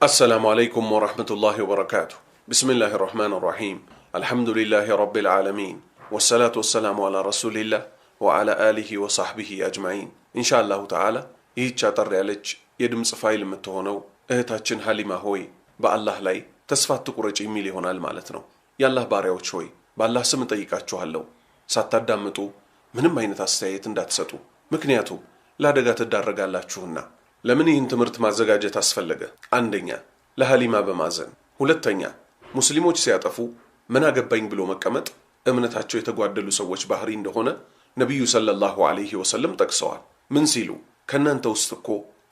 السلام عليكم ورحمة الله وبركاته. بسم الله الرحمن الرحيم. الحمد لله رب العالمين والصلاة والسلام على رسول الله وعلى آله وصحبه أجمعين إن شاء الله تعالى يتشاتر يالج يدمس فايل متهونو اهتاچن حليمة هوي بالله لاي تسفات تقرج إميلي هنا المالتنو يالله باريوچ هوي بالله سم ጠይቃችኋለሁ ሳታዳምጡ ምንም አይነት አስተያየት እንዳትሰጡ ምክንያቱም ለአደጋ ትዳረጋላችሁና ለምን ይህን ትምህርት ማዘጋጀት አስፈለገ? አንደኛ ለሐሊማ በማዘን፣ ሁለተኛ ሙስሊሞች ሲያጠፉ ምን አገባኝ ብሎ መቀመጥ እምነታቸው የተጓደሉ ሰዎች ባህሪ እንደሆነ ነብዩ ሰለላሁ ዐለይሂ ወሰለም ጠቅሰዋል። ምን ሲሉ ከናንተ ውስጥ እኮ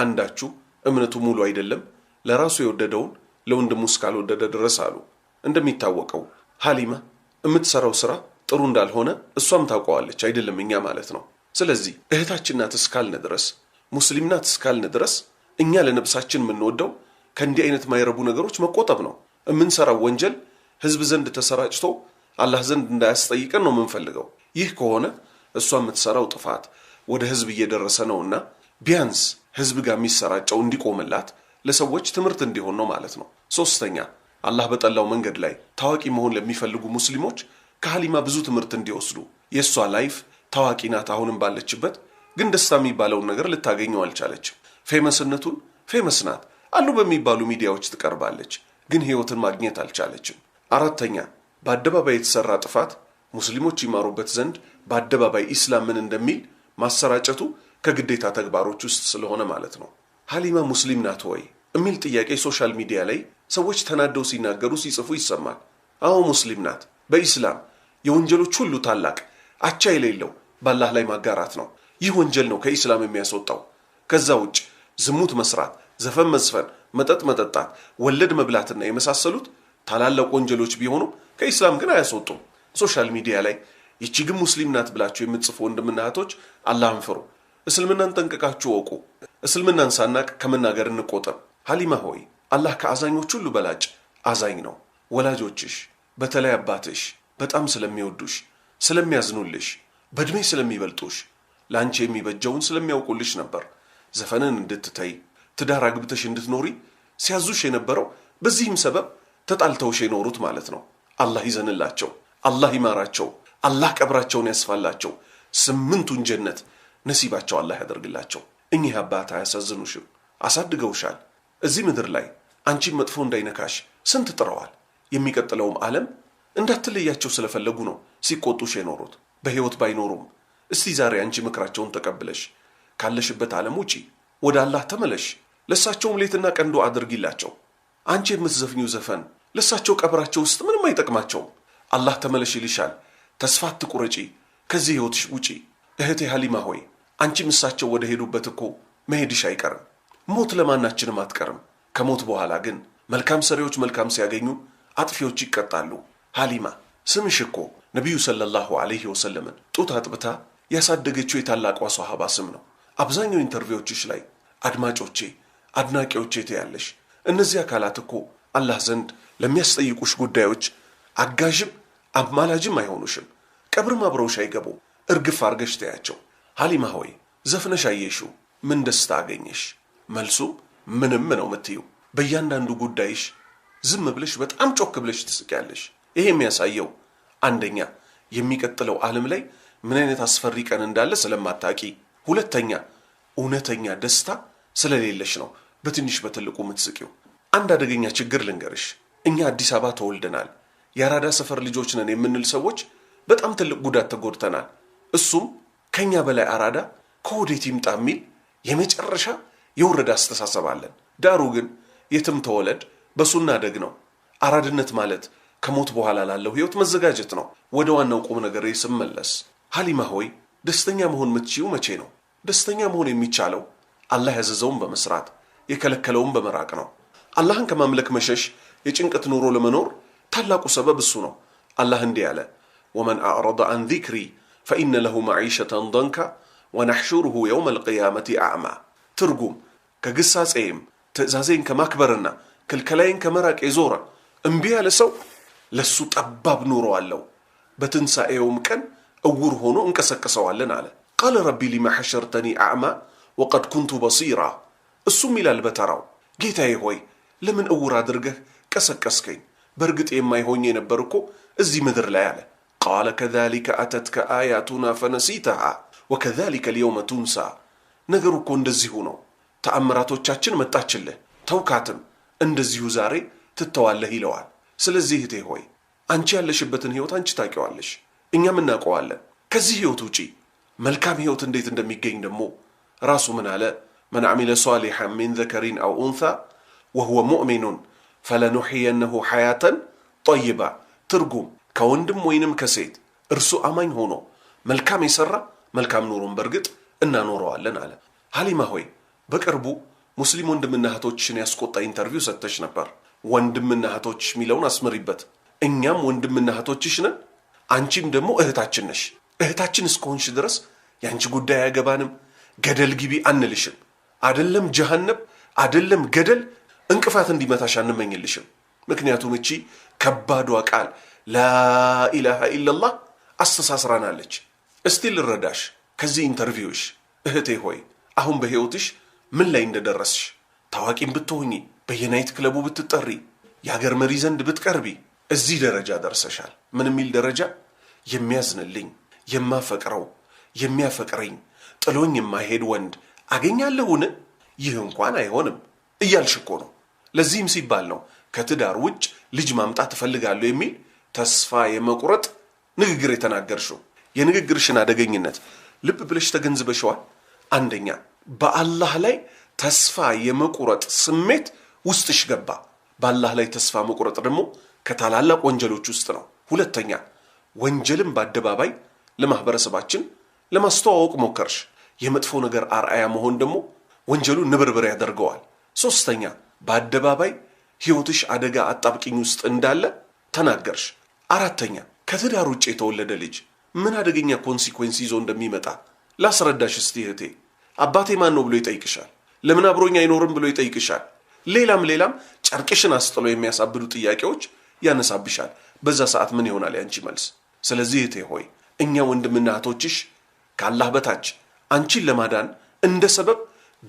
አንዳችሁ እምነቱ ሙሉ አይደለም ለራሱ የወደደውን ለወንድሙ እስካልወደደ ድረስ አሉ። እንደሚታወቀው ሐሊማ የምትሰራው ስራ ጥሩ እንዳልሆነ እሷም ታውቀዋለች አይደለም እኛ ማለት ነው። ስለዚህ እህታችን ናት እስካልን ድረስ ሙስሊም ናት እስካልን ድረስ እኛ ለነብሳችን የምንወደው ከእንዲህ አይነት ማይረቡ ነገሮች መቆጠብ ነው። የምንሰራው ወንጀል ህዝብ ዘንድ ተሰራጭቶ አላህ ዘንድ እንዳያስጠይቀን ነው የምንፈልገው። ይህ ከሆነ እሷ የምትሰራው ጥፋት ወደ ህዝብ እየደረሰ ነውና ቢያንስ ህዝብ ጋር የሚሰራጨው እንዲቆምላት ለሰዎች ትምህርት እንዲሆን ነው ማለት ነው። ሶስተኛ አላህ በጠላው መንገድ ላይ ታዋቂ መሆን ለሚፈልጉ ሙስሊሞች ከሐሊማ ብዙ ትምህርት እንዲወስዱ የሷ ላይፍ ታዋቂ ናት አሁንም ባለችበት ግን ደስታ የሚባለውን ነገር ልታገኘው አልቻለችም። ፌመስነቱን ፌመስ ናት አሉ በሚባሉ ሚዲያዎች ትቀርባለች ግን ህይወትን ማግኘት አልቻለችም። አራተኛ በአደባባይ የተሰራ ጥፋት ሙስሊሞች ይማሩበት ዘንድ በአደባባይ ኢስላም ምን እንደሚል ማሰራጨቱ ከግዴታ ተግባሮች ውስጥ ስለሆነ ማለት ነው። ሐሊማ ሙስሊም ናት ወይ የሚል ጥያቄ ሶሻል ሚዲያ ላይ ሰዎች ተናደው ሲናገሩ ሲጽፉ ይሰማል። አዎ ሙስሊም ናት። በኢስላም የወንጀሎች ሁሉ ታላቅ አቻ የሌለው በአላህ ላይ ማጋራት ነው። ይህ ወንጀል ነው ከኢስላም የሚያስወጣው። ከዛ ውጭ ዝሙት መስራት፣ ዘፈን መዝፈን፣ መጠጥ መጠጣት፣ ወለድ መብላትና የመሳሰሉት ታላላቅ ወንጀሎች ቢሆኑ ከኢስላም ግን አያስወጡም። ሶሻል ሚዲያ ላይ ይቺ ግን ሙስሊም ናት ብላችሁ የምትጽፉ ወንድምና እህቶች አላህን ፍሩ። እስልምናን ጠንቅቃችሁ ወቁ። እስልምናን ሳናቅ ከመናገር እንቆጠብ። ሐሊማ ሆይ አላህ ከአዛኞች ሁሉ በላጭ አዛኝ ነው። ወላጆችሽ በተለይ አባትሽ በጣም ስለሚወዱሽ ስለሚያዝኑልሽ በእድሜ ስለሚበልጡሽ ላንቺ የሚበጀውን ስለሚያውቁልሽ ነበር ዘፈንን እንድትተይ ትዳር አግብተሽ እንድትኖሪ ሲያዙሽ የነበረው። በዚህም ሰበብ ተጣልተውሽ የኖሩት ማለት ነው። አላህ ይዘንላቸው፣ አላህ ይማራቸው፣ አላህ ቀብራቸውን ያስፋላቸው፣ ስምንቱን ጀነት ነሲባቸው አላህ ያደርግላቸው። እኚህ አባት አያሳዝኑሽም? አሳድገውሻል። እዚህ ምድር ላይ አንቺን መጥፎ እንዳይነካሽ ስንት ጥረዋል። የሚቀጥለውም ዓለም እንዳትለያቸው ስለፈለጉ ነው ሲቆጡሽ የኖሩት። በህይወት ባይኖሩም እስቲ ዛሬ አንቺ ምክራቸውን ተቀብለሽ ካለሽበት ዓለም ውጪ ወደ አላህ ተመለሽ። ለሳቸውም ሌትና ቀን ዱዓ አድርጊላቸው። አንቺ የምትዘፍኚው ዘፈን ለሳቸው ቀብራቸው ውስጥ ምንም አይጠቅማቸውም። አላህ ተመለሽ ይልሻል። ተስፋ አትቁረጪ፣ ከዚህ ህይወትሽ ውጪ። እህቴ ሐሊማ ሆይ አንቺም እሳቸው ወደ ሄዱበት እኮ መሄድሽ አይቀርም። ሞት ለማናችንም አትቀርም። ከሞት በኋላ ግን መልካም ሰሪዎች መልካም ሲያገኙ አጥፊዎች ይቀጣሉ። ሐሊማ ስምሽ እኮ ነብዩ ሰለላሁ ዐለይሂ ወሰለምን ጡት አጥብታ ያሳደገችው የታላቋ ሷሃባ ስም ነው። አብዛኛው ኢንተርቪዎችሽ ላይ አድማጮቼ አድናቂዎቼ ትያለሽ። እነዚህ አካላት እኮ አላህ ዘንድ ለሚያስጠይቁሽ ጉዳዮች አጋዥም አማላጅም አይሆኑሽም። ቀብርም አብረውሽ አይገቡም። እርግፍ አርገሽ ተያቸው። ሐሊማ ሆይ ዘፍነሽ አየሽው፣ ምን ደስታ አገኘሽ? መልሱ ምንም ነው የምትዩ። በእያንዳንዱ ጉዳይሽ ዝም ብለሽ በጣም ጮክ ብለሽ ትስቂያለሽ። ይሄ የሚያሳየው አንደኛ የሚቀጥለው ዓለም ላይ ምን አይነት አስፈሪ ቀን እንዳለ ስለማታቂ፣ ሁለተኛ እውነተኛ ደስታ ስለሌለሽ ነው በትንሽ በትልቁ የምትስቂው። አንድ አደገኛ ችግር ልንገርሽ። እኛ አዲስ አበባ ተወልደናል፣ የአራዳ ሰፈር ልጆች ነን የምንል ሰዎች በጣም ትልቅ ጉዳት ተጎድተናል። እሱም ከኛ በላይ አራዳ ከወዴት ይምጣ የሚል የመጨረሻ የወረደ አስተሳሰብ አለን። ዳሩ ግን የትም ተወለድ በሱና ደግ ነው። አራድነት ማለት ከሞት በኋላ ላለው ህይወት መዘጋጀት ነው። ወደ ዋናው ቁም ነገር ስመለስ ሐሊማ ሆይ ደስተኛ መሆን የምትችይው መቼ ነው? ደስተኛ መሆን የሚቻለው አላህ ያዘዘውን በመስራት የከለከለውን በመራቅ ነው። አላህን ከማምለክ መሸሽ የጭንቀት ኑሮ ለመኖር ታላቁ ሰበብ እሱ ነው። አላህ እንዲህ አለ፣ ወመን አዕረض عن ذكري فإن له معيشة ضنكا ونحشره يوم القيامة أعمى። ትርጉም ከግሳጼም ትእዛዜን ከማክበርና ክልከላይን ከመራቅ የዞረ እምቢ ያለ ሰው ለሱ ጠባብ ኑሮ አለው፣ በትንሣኤውም ቀን እውር ሆኖ እንቀሰቀሰዋለን አለ። ቃለ ረቢ ሊማ ሐሸርተኒ አዕማ ወቀድ ኩንቱ በሲራ። እሱም ይላል በተራው ጌታዬ ሆይ ለምን እውር አድርገህ ቀሰቀስከኝ? በእርግጥ የማይሆኝ ነበር እኮ እዚህ ምድር ላይ አለ። ቃለ ከዛሊከ አተትከ አያቱና ፈነሲተሃ ወከዛሊከ ልየውመ ቱንሳ። ነገሩ እኮ እንደዚሁ ነው። ተአምራቶቻችን መጣችልህ ተውካትም፣ እንደዚሁ ዛሬ ትተዋለህ ይለዋል። ስለዚህ እህቴ ሆይ አንቺ ያለሽበትን ህይወት አንቺ ታውቂዋለሽ፣ እኛም እናውቀዋለን። ከዚህ ህይወት ውጪ መልካም ህይወት እንዴት እንደሚገኝ ደግሞ ራሱ ምን አለ? መን አሚለ ሷሊሐን ሚን ዘከሪን አው ኡንሳ ወሁወ ሙእሚኑን ፈለኑሕየነሁ ሐያተን ጠይባ። ትርጉም ከወንድም ወይንም ከሴት እርሱ አማኝ ሆኖ መልካም የሰራ መልካም ኑሮን በእርግጥ እናኖረዋለን አለ። ሀሊማ ሆይ በቅርቡ ሙስሊም ወንድምና እህቶችሽን ያስቆጣ ኢንተርቪው ሰጥተሽ ነበር። ወንድምና እህቶች ሚለውን አስምሪበት። እኛም ወንድምና እህቶችሽ ነን፣ አንቺም ደግሞ እህታችን ነሽ። እህታችን እስከሆንሽ ድረስ ያንቺ ጉዳይ አያገባንም፣ ገደል ግቢ አንልሽም። አደለም ጀሃነም አደለም ገደል እንቅፋት እንዲመታሽ አንመኝልሽም። ምክንያቱም እቺ ከባዷ ቃል ላኢላሃ ኢላላህ አስተሳስራናለች። እስቲ ልረዳሽ ከዚህ ኢንተርቪውሽ እህቴ ሆይ አሁን በህይወትሽ ምን ላይ እንደደረስሽ። ታዋቂም ብትሆኚ፣ በየናይት ክለቡ ብትጠሪ፣ የሀገር መሪ ዘንድ ብትቀርቢ እዚህ ደረጃ ደርሰሻል። ምን የሚል ደረጃ? የሚያዝንልኝ፣ የማፈቅረው፣ የሚያፈቅረኝ፣ ጥሎኝ የማይሄድ ወንድ አገኛለሁን? ይህ እንኳን አይሆንም እያልሽ እኮ ነው። ለዚህም ሲባል ነው ከትዳር ውጭ ልጅ ማምጣት እፈልጋለሁ የሚል ተስፋ የመቁረጥ ንግግር የተናገርሽው። የንግግርሽን አደገኝነት ልብ ብለሽ ተገንዝበሽዋል። አንደኛ በአላህ ላይ ተስፋ የመቁረጥ ስሜት ውስጥሽ ገባ። በአላህ ላይ ተስፋ መቁረጥ ደግሞ ከታላላቅ ወንጀሎች ውስጥ ነው። ሁለተኛ ወንጀልን በአደባባይ ለማህበረሰባችን ለማስተዋወቅ ሞከርሽ። የመጥፎ ነገር አርአያ መሆን ደግሞ ወንጀሉን ንብርብር ያደርገዋል። ሶስተኛ በአደባባይ ህይወትሽ አደጋ አጣብቂኝ ውስጥ እንዳለ ተናገርሽ። አራተኛ ከትዳር ውጭ የተወለደ ልጅ ምን አደገኛ ኮንሲኩዌንስ ይዞ እንደሚመጣ ላስረዳሽ እስቲ እህቴ። አባቴ ማን ነው ብሎ ይጠይቅሻል። ለምን አብሮኝ አይኖርም ብሎ ይጠይቅሻል። ሌላም ጨርቅሽን አስጥሎ የሚያሳብዱ ጥያቄዎች ያነሳብሻል። በዛ ሰዓት ምን ይሆናል ያንቺ መልስ? ስለዚህ እህቴ ሆይ እኛ ወንድምና እህቶችሽ ከአላህ በታች አንቺን ለማዳን እንደ ሰበብ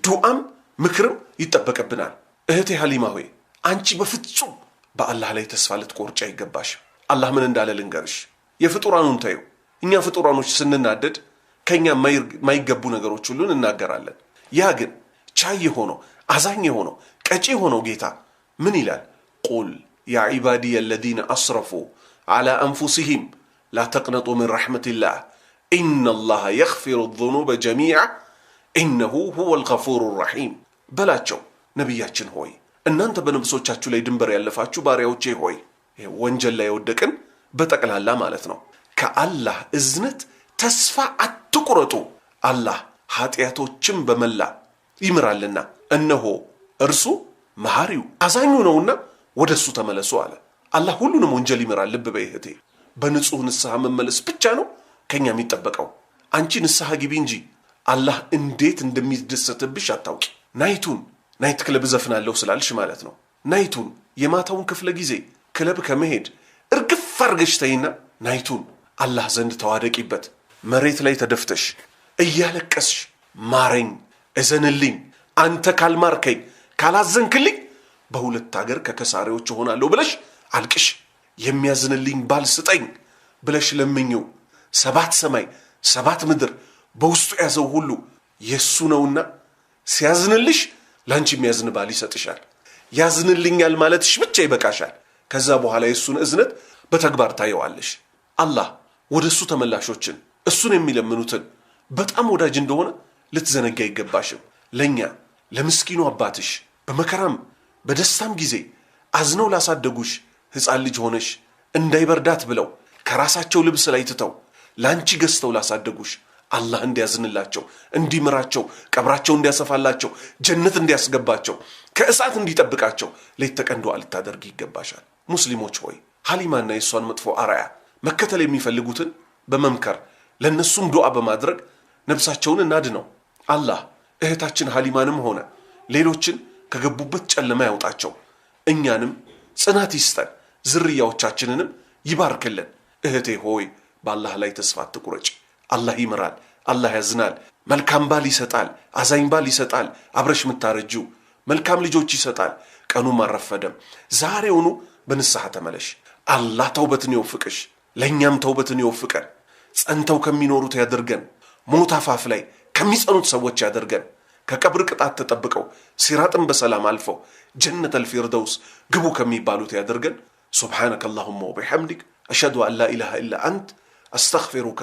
ዱዓም ምክርም ይጠበቅብናል። እህቴ ሀሊማ ሆይ አንቺ በፍጹም በአላህ ላይ ተስፋ ልትቆርጪ አይገባሽም። አላህ ምን እንዳለ ልንገርሽ። የፍጡራኑን ታዩ። እኛ ፍጡራኖች ስንናደድ ከኛ ማይገቡ ነገሮች ሁሉን እናገራለን። ያ ግን ቻይ ሆኖ አዛኝ ሆኖ ቀጪ ሆኖ ጌታ ምን ይላል? ቁል ያ ዒባዲየ አለዚነ አስረፉ ዐላ አንፉሲሂም ላ ተቅነጡ ሚን ረሕመቲላህ ኢነላህ የግፊሩ ዙኑበ ጀሚዓ ኢነሁ ሁወል ገፉሩ ረሒም በላቸው። ነቢያችን ሆይ እናንተ በነብሶቻችሁ ላይ ድንበር ያለፋችሁ ባሪያዎቼ ሆይ፣ ወንጀል ላይ የወደቅን በጠቅላላ ማለት ነው፣ ከአላህ እዝነት ተስፋ አትቁረጡ። አላህ ኃጢአቶችን በመላ ይምራልና እነሆ እርሱ መሐሪው አዛኙ ነውና ወደሱ ተመለሱ አለ። አላህ ሁሉንም ወንጀል ይምራል። ልብ በይ እህቴ፣ በንጹህ ንስሐ መመለስ ብቻ ነው ከኛ የሚጠበቀው። አንቺ ንስሐ ግቢ እንጂ አላህ እንዴት እንደሚደሰትብሽ አታውቂ። ናይት ክለብ ዘፍናለሁ ስላልሽ ማለት ነው። ናይቱን የማታውን ክፍለ ጊዜ ክለብ ከመሄድ እርግፍ አርገሽ ተይና ናይቱን አላህ ዘንድ ተዋደቂበት። መሬት ላይ ተደፍተሽ እያለቀስሽ ማረኝ፣ እዘንልኝ፣ አንተ ካልማርከኝ ካላዘንክልኝ በሁለት ሀገር ከከሳሪዎች ሆናለሁ ብለሽ አልቅሽ። የሚያዝንልኝ ባል ስጠኝ ብለሽ ለምኚው። 7 ሰማይ 7 ምድር በውስጡ ያዘው ሁሉ የሱ ነውና ሲያዝንልሽ ላንቺ የሚያዝን ባል ይሰጥሻል። ያዝንልኛል ማለትሽ ብቻ ይበቃሻል። ከዛ በኋላ የሱን እዝነት በተግባር ታየዋለሽ። አላህ ወደሱ ተመላሾችን እሱን የሚለምኑትን በጣም ወዳጅ እንደሆነ ልትዘነጋ አይገባሽም። ለኛ ለምስኪኑ አባትሽ በመከራም በደስታም ጊዜ አዝነው ላሳደጉሽ ሕፃን ልጅ ሆነሽ እንዳይበርዳት ብለው ከራሳቸው ልብስ ላይ ትተው ላንቺ ገዝተው ላሳደጉሽ አላህ እንዲያዝንላቸው፣ እንዲምራቸው፣ ቀብራቸው እንዲያሰፋላቸው፣ ጀነት እንዲያስገባቸው፣ ከእሳት እንዲጠብቃቸው ሌት ተቀን ዱዓ ልታደርጊ ይገባሻል። ሙስሊሞች ሆይ ሀሊማና የሷን መጥፎ አርአያ መከተል የሚፈልጉትን በመምከር ለነሱም ዱዓ በማድረግ ነፍሳቸውን እናድነው። አላህ እህታችን ሀሊማንም ሆነ ሌሎችን ከገቡበት ጨለማ ያውጣቸው። እኛንም ጽናት ይስጠን፣ ዝርያዎቻችንንም ይባርክልን። እህቴ ሆይ በአላህ ላይ ተስፋ አትቁረጭ። አላህ ይምራል፣ አላህ ያዝናል። መልካም ባል ይሰጣል፣ አዛኝ ባል ይሰጣል። አብረሽ ምታረጁ መልካም ልጆች ይሰጣል። ቀኑም አረፈደም ዛሬውኑ በንስሐ ተመለሽ አላህ ተውበትን ይወፍቅሽ ለኛም ተውበትን ይወፍቀን ጸንተው ከሚኖሩት ያድርገን ሞት አፋፍ ላይ ከሚጸኑት ሰዎች ያድርገን ከቀብር ቅጣት ተጠብቀው ሲራጥን በሰላም አልፈው ጀነተል ፊርደውስ ግቡ ከሚባሉት ያድርገን ሱብሃነከ اللهم وبحمدك أشهد أن لا إله إلا أنت أستغفرك